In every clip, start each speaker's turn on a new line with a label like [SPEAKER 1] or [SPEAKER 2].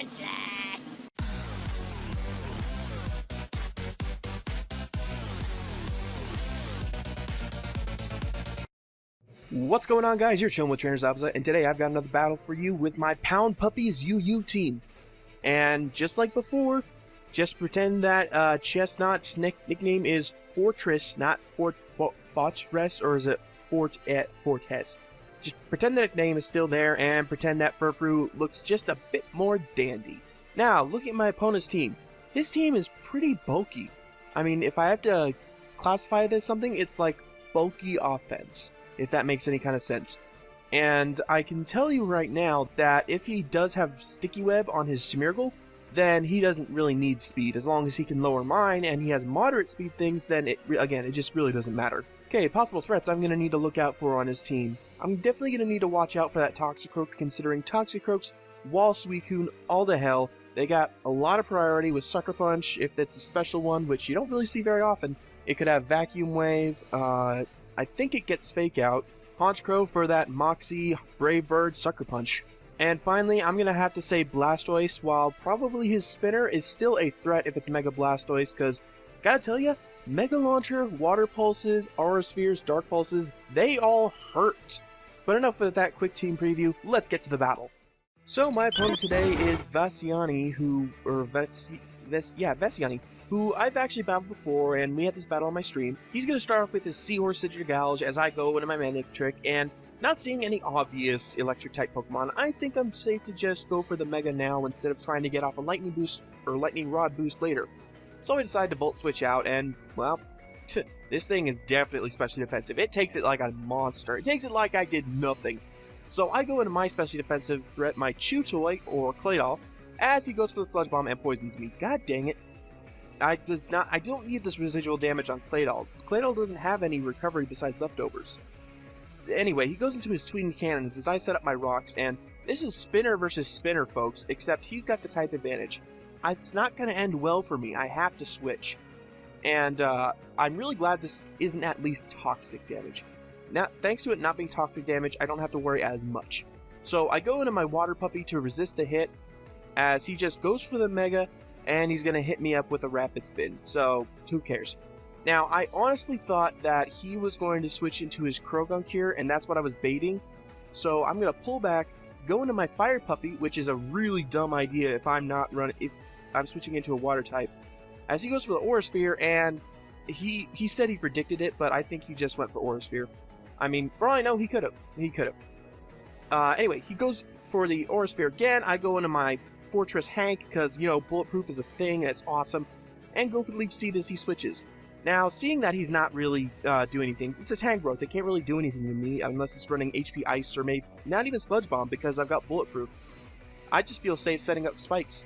[SPEAKER 1] useless!
[SPEAKER 2] What's going on, guys? You're chilling with Trainers Opposite, and today I've got another battle for you with my Pound Puppies UU team. And just like before, just pretend that Chestnut's nickname is Fortress, not Fortress, or is it Fortes? Just pretend the nickname is still there, and pretend that Furfrou looks just a bit more dandy. Now, look at my opponent's team. His team is pretty bulky. I mean, if I have to classify it as something, it's like bulky offense, if that makes any kind of sense. And I can tell you right now that if he does have Sticky Web on his Smeargle, then he doesn't really need speed. As long as he can lower mine and he has moderate speed things, then it just really doesn't matter. Okay, possible threats I'm going to need to look out for on his team. I'm definitely going to need to watch out for that Toxicroak, considering Toxicroaks, Wall Suicune, all the hell. They got a lot of priority with Sucker Punch, if that's a special one, which you don't really see very often. It could have Vacuum Wave, I think it gets Fake Out, Honchkrow for that Moxie, Brave Bird, Sucker Punch. And finally, I'm going to have to say Blastoise, while probably his Spinner is still a threat if it's Mega Blastoise, because, gotta tell ya, Mega Launcher, Water Pulses, Aura Spheres, Dark Pulses, they all hurt. But enough of that quick team preview, let's get to the battle. So my opponent today is Vesiani, who I've actually battled before, and we had this battle on my stream. He's going to start off with his Seahorse Sigil Gouge as I go into my Manic Trick, and not seeing any obvious Electric-type Pokemon, I think I'm safe to just go for the Mega now instead of trying to get off a Lightning Boost or Lightning Rod boost later. So I decided to Volt Switch out, and, well, this thing is definitely specially defensive. It takes it like a monster. It takes it like I did nothing. So I go into my specially defensive threat, my Chew Toy, or Claydol, as he goes for the Sludge Bomb and poisons me. God dang it. I don't need this residual damage on Claydol. Claydol doesn't have any recovery besides leftovers. Anyway, he goes into his Twin Cannons as I set up my rocks, and this is Spinner versus Spinner, folks, except he's got the type advantage. It's not going to end well for me. I have to switch. And I'm really glad this isn't at least toxic damage. Now, thanks to it not being toxic damage, I don't have to worry as much. So I go into my Water Puppy to resist the hit, as he just goes for the Mega, and he's going to hit me up with a Rapid Spin, so who cares. Now, I honestly thought that he was going to switch into his Crogunk here, and that's what I was baiting. So I'm going to pull back, go into my Fire Puppy, which is a really dumb idea if I'm switching into a Water type. As he goes for the Aura Sphere, and he said he predicted it, but I think he just went for Aura Sphere. I mean, for all I know, he could have. Anyway, he goes for the Aura Sphere again. I go into my Fortress Hank, because, you know, Bulletproof is a thing, that's awesome, and go for the Leech Seed as he switches. Now, seeing that he's not really doing anything, it's a Tangrowth, it can't really do anything to me unless it's running HP Ice or maybe not even Sludge Bomb because I've got Bulletproof. I just feel safe setting up Spikes.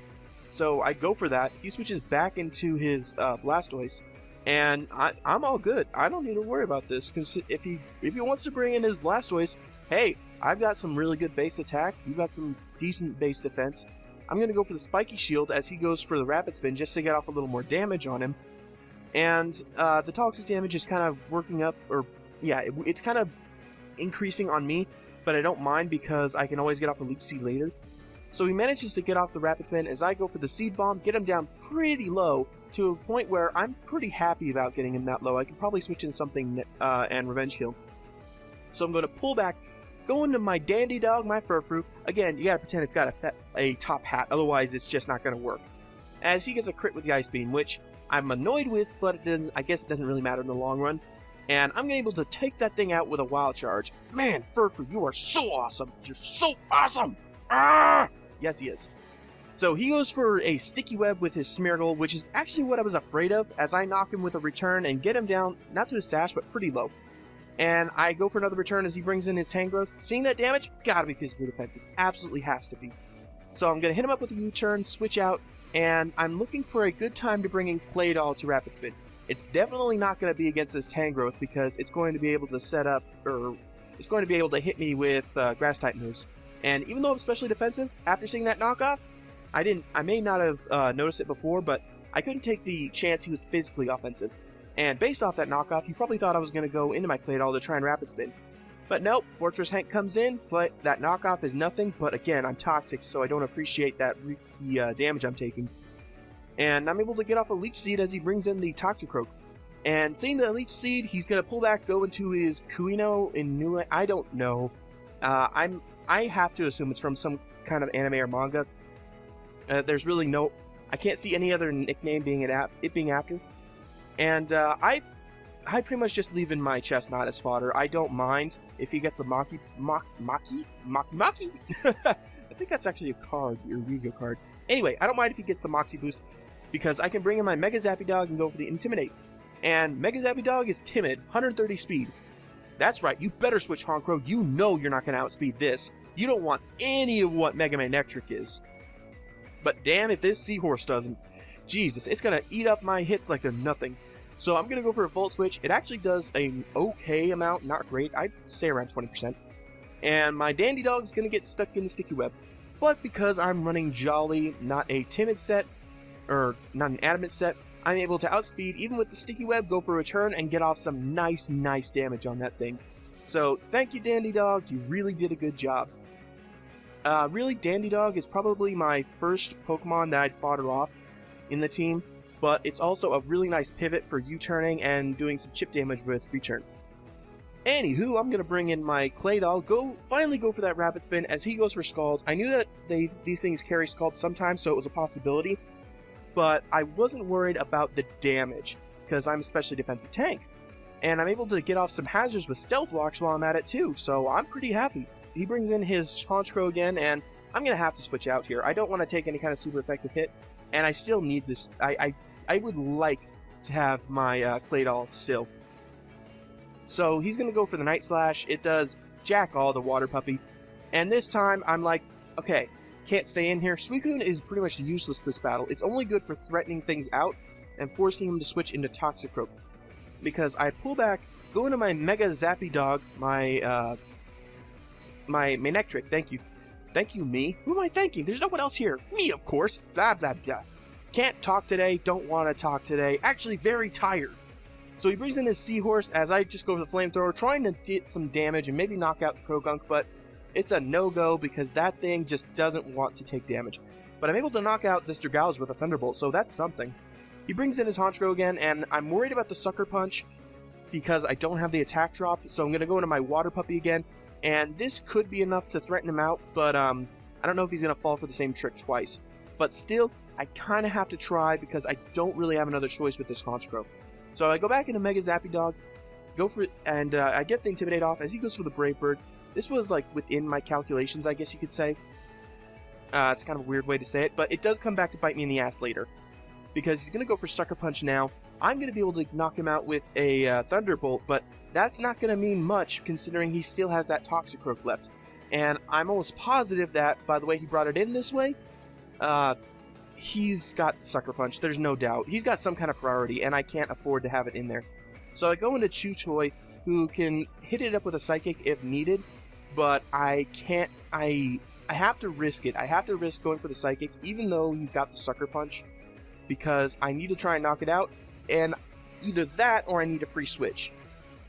[SPEAKER 2] So I go for that, he switches back into his Blastoise, and I'm all good. I don't need to worry about this, because if he wants to bring in his Blastoise, hey, I've got some really good base attack, you've got some decent base defense. I'm going to go for the Spiky Shield as he goes for the Rapid Spin just to get off a little more damage on him. And the toxic damage is kind of working up, or yeah, it's kind of increasing on me, but I don't mind because I can always get off a Leech Seed later. So he manages to get off the Rapid Spin as I go for the Seed Bomb, get him down pretty low to a point where I'm pretty happy about getting him that low. I can probably switch in something and Revenge Kill. So I'm going to pull back, go into my Dandy Dog, my Furfrou. Again, you gotta pretend it's got a top hat, otherwise it's just not gonna work. As he gets a crit with the Ice Beam, which I'm annoyed with, but I guess it doesn't really matter in the long run. And I'm able to take that thing out with a Wild Charge. Man, Furfrou, you are so awesome! You're so awesome! Ah! Yes, he is. So he goes for a Sticky Web with his Smeargle, which is actually what I was afraid of, as I knock him with a return and get him down, not to his Sash, but pretty low. And I go for another return as he brings in his Tangrowth. Seeing that damage, gotta be physically defensive. Absolutely has to be. So I'm gonna hit him up with a U-turn, switch out, and I'm looking for a good time to bring in Claydol to Rapid Spin. It's definitely not gonna be against this Tangrowth because it's going to be able to set up, or it's going to be able to hit me with Grass type moves. And even though I'm specially defensive, after seeing that knockoff, I may not have noticed it before, but I couldn't take the chance he was physically offensive. And based off that knockoff, he probably thought I was going to go into my Claydol to try and Rapid Spin. But nope, Fortress Hank comes in, that knockoff is nothing, but again, I'm toxic, so I don't appreciate the damage I'm taking. And I'm able to get off a Leech Seed as he brings in the Toxicroak. And seeing the Leech Seed, he's going to pull back, go into his Kuino Inui, I don't know. I have to assume it's from some kind of anime or manga. There's really no, I can't see any other nickname being being after. And I pretty much just leave in my Chestnut as fodder. I don't mind if he gets the Maki. I think that's actually a card, your Yu-Gi-Oh card. Anyway, I don't mind if he gets the Moxie boost, because I can bring in my Mega Zappy Dog and go for the Intimidate. And Mega Zappy Dog is timid, 130 speed. That's right, you better switch Honchkrow. You know you're not going to outspeed this. You don't want any of what Mega Man Electric is. But damn if this Seahorse doesn't. Jesus, it's going to eat up my hits like they're nothing. So I'm going to go for a Volt Switch. It actually does an okay amount, not great. I'd say around 20%. And my Dandy Dog is going to get stuck in the Sticky Web. But because I'm running Jolly, not a timid set, or not an adamant set, I'm able to outspeed, even with the Sticky Web, go for a return, and get off some nice damage on that thing. So thank you, Dandy Dog. You really did a good job. Really, Dandy Dog is probably my first Pokemon that I'd fodder off in the team, but it's also a really nice pivot for U-turning and doing some chip damage with return. Anywho, I'm going to bring in my Clay Doll, finally go for that Rapid Spin as he goes for Scald. I knew that these things carry Scald sometimes, so it was a possibility, but I wasn't worried about the damage, because I'm a specially defensive tank. And I'm able to get off some hazards with Stealth Walks while I'm at it too, so I'm pretty happy. He brings in his Honchkrow again, and I'm going to have to switch out here. I don't want to take any kind of super effective hit, and I still need this. I would like to have my Clay Doll still. So he's going to go for the Night Slash. It does jack all the Water Puppy. And this time, I'm like, okay, can't stay in here. Suicune is pretty much useless this battle. It's only good for threatening things out and forcing him to switch into Toxicroak. Because I pull back, go into my Mega Zappy Dog, my Manectric, thank you. Thank you, me. Who am I thanking? There's no one else here. Me, of course. Blah, blah, blah. Can't talk today, don't want to talk today. Actually, very tired. So he brings in his Seahorse as I just go for the Flamethrower, trying to get some damage and maybe knock out the Crogunk, but it's a no-go because that thing just doesn't want to take damage. But I'm able to knock out this Dragouge with a Thunderbolt, so that's something. He brings in his Honchkrow again, and I'm worried about the Sucker Punch because I don't have the attack drop, so I'm going to go into my Water Puppy again, and this could be enough to threaten him out, but I don't know if he's going to fall for the same trick twice. But still, I kind of have to try because I don't really have another choice with this Honchkrow. So I go back into Mega Zappy Dog, go for it, and I get the Intimidate off as he goes for the Brave Bird. This was like within my calculations, I guess you could say. It's kind of a weird way to say it, but it does come back to bite me in the ass later. Because he's going to go for Sucker Punch now. I'm going to be able to knock him out with a Thunderbolt, but that's not going to mean much considering he still has that Toxicroak left. And I'm almost positive that, by the way he brought it in this way, he's got the Sucker Punch, there's no doubt. He's got some kind of priority, and I can't afford to have it in there. So I go into Chew-Toy, who can hit it up with a Psychic if needed, but I can't, I have to risk it. I have to risk going for the Psychic, even though he's got the Sucker Punch, because I need to try and knock it out, and either that or I need a free switch.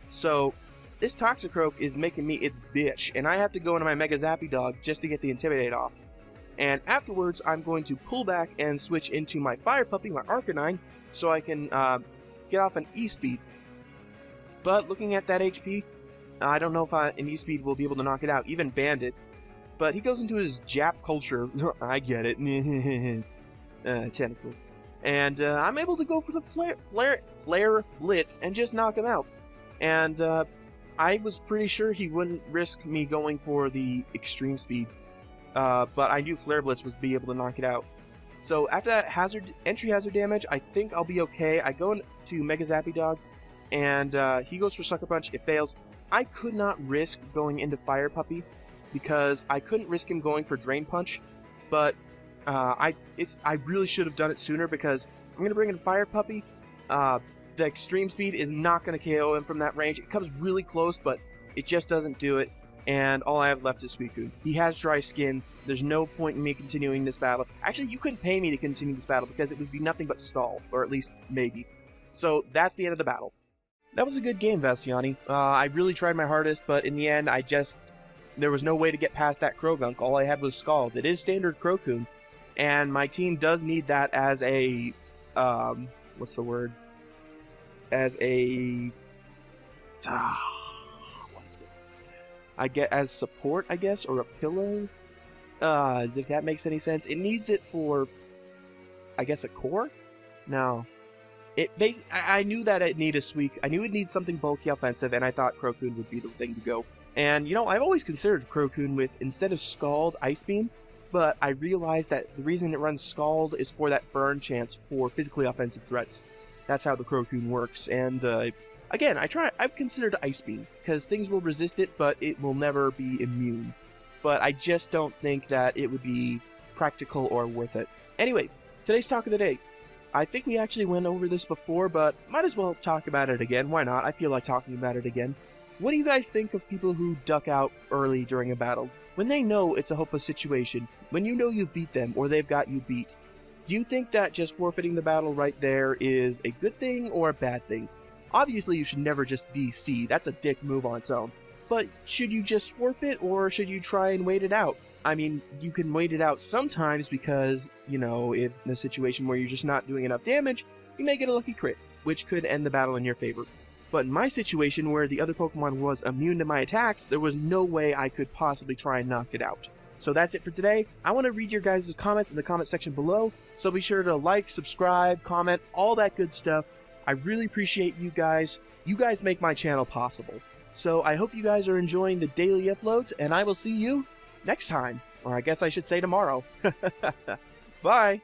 [SPEAKER 2] So this Toxicroak is making me its bitch, and I have to go into my Mega Zappy Dog just to get the Intimidate off. And afterwards, I'm going to pull back and switch into my Fire Puppy, my Arcanine, so I can get off an E-Speed. But looking at that HP, I don't know if an E-Speed will be able to knock it out, even Bandit. But he goes into his Jap Culture. I get it. Tentacles. And I'm able to go for the Flare Blitz and just knock him out. And I was pretty sure he wouldn't risk me going for the Extreme Speed. But I knew Flare Blitz was be able to knock it out. So after that entry hazard damage, I think I'll be okay. I go into Mega Zappy Dog, and he goes for Sucker Punch. It fails. I could not risk going into Fire Puppy because I couldn't risk him going for Drain Punch. But I really should have done it sooner because I'm going to bring in Fire Puppy. The Extreme Speed is not going to KO him from that range. It comes really close, but it just doesn't do it. And all I have left is Suicune. He has dry skin. There's no point in me continuing this battle. Actually, you couldn't pay me to continue this battle because it would be nothing but stall, or at least maybe. So that's the end of the battle. That was a good game, Vassiani. I really tried my hardest, but in the end, there was no way to get past that Crogunk. All I had was Scald. It is standard Cro-cune, and my team does need that as a, what's the word? As a, what is it? I get as support, I guess, or a pillar? If that makes any sense. It needs it for, I guess, a core? No. I knew that it needed a sweep. I knew it needs something bulky offensive, and I thought Cro-cune would be the thing to go. And, you know, I've always considered Cro-cune with, instead of Scald, Ice Beam, but I realized that the reason it runs Scald is for that burn chance for physically offensive threats. That's how the Cro-cune works, and, again, I've considered Ice Beam, because things will resist it, but it will never be immune. But I just don't think that it would be practical or worth it. Anyway, today's talk of the day. I think we actually went over this before, but might as well talk about it again. Why not? I feel like talking about it again. What do you guys think of people who duck out early during a battle? When they know it's a hopeless situation, when you know you've beat them or they've got you beat, do you think that just forfeiting the battle right there is a good thing or a bad thing? Obviously, you should never just DC. That's a dick move on its own. But should you just forfeit, or should you try and wait it out? I mean, you can wait it out sometimes because, you know, in a situation where you're just not doing enough damage, you may get a lucky crit, which could end the battle in your favor. But in my situation, where the other Pokemon was immune to my attacks, there was no way I could possibly try and knock it out. So that's it for today. I want to read your guys' comments in the comment section below, so be sure to like, subscribe, comment, all that good stuff. I really appreciate you guys. You guys make my channel possible. So I hope you guys are enjoying the daily uploads, and I will see you next time. Or I guess I should say tomorrow. Bye!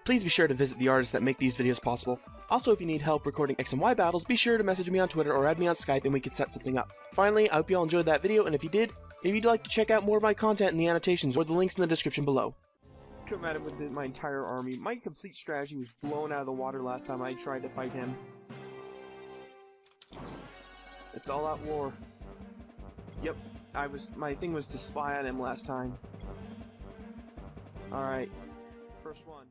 [SPEAKER 2] Please be sure to visit the artists that make these videos possible. Also, if you need help recording X&Y battles, be sure to message me on Twitter or add me on Skype and we can set something up. Finally, I hope you all enjoyed that video, and if you did, maybe you'd like to check out more of my content in the annotations or the links in the description below. Come at him with my entire army. My complete strategy was blown out of the water last time I tried to fight him. It's all out war. Yep, my thing was to spy on him last time. Alright, first one.